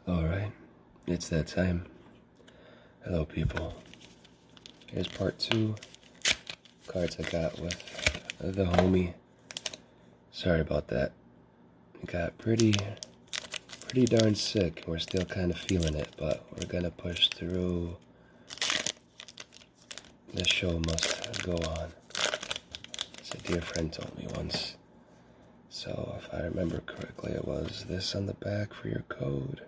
Alright, it's that time. Hello, people. Here's part 2. Cards I got with the homie. Sorry about that. Got pretty darn sick. We're still kind of feeling it, but we're gonna push through. The show must go on. As a dear friend told me once. So, if I remember correctly, it was this on the back for your code.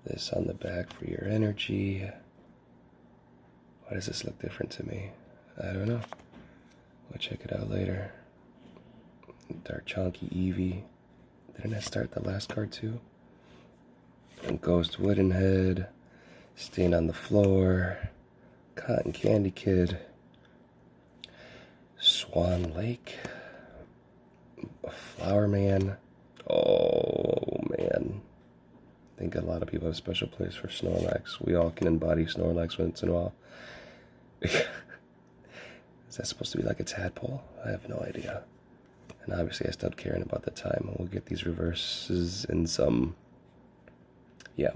This on the back for your energy. Why does this look different to me? I don't know. We'll check it out later. Dark Chonky Eevee. Didn't I start the last card too? And Ghost Wooden Head. Stain on the Floor. Cotton Candy Kid. Swan Lake. Flower Man. Oh man. I think a lot of people have a special place for Snorlax. We all can embody Snorlax once in a while. Is that supposed to be like a tadpole? I have no idea. And obviously I stopped caring about the time. We'll get these reverses in some... Yeah.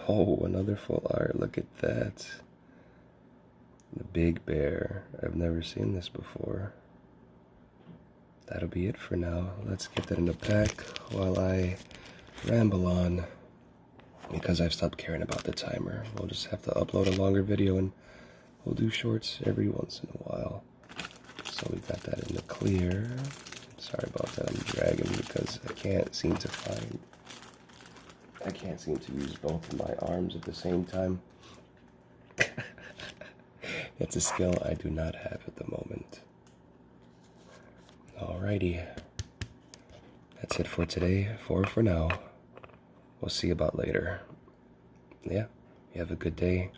Oh, another full art. Look at that. The Big Bear. I've never seen this before. That'll be it for now. Let's get that in the pack while I ramble on, because I've stopped caring about the timer. We'll just have to upload a longer video and we'll do shorts every once in a while. So we got that in the clear. Sorry about that, I'm dragging because I can't seem to use both of my arms at the same time. It's a skill I do not have at the moment. Alrighty. That's it for today, for now. We'll see about later. Yeah, you have a good day.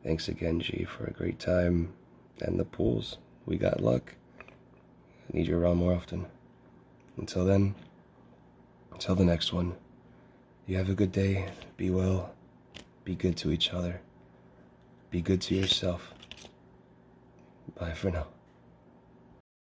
Thanks again, G, for a great time. And the pools, we got luck. I need you around more often. Until then, until the next one, you have a good day. Be well. Be good to each other. Be good to yourself. Bye for now.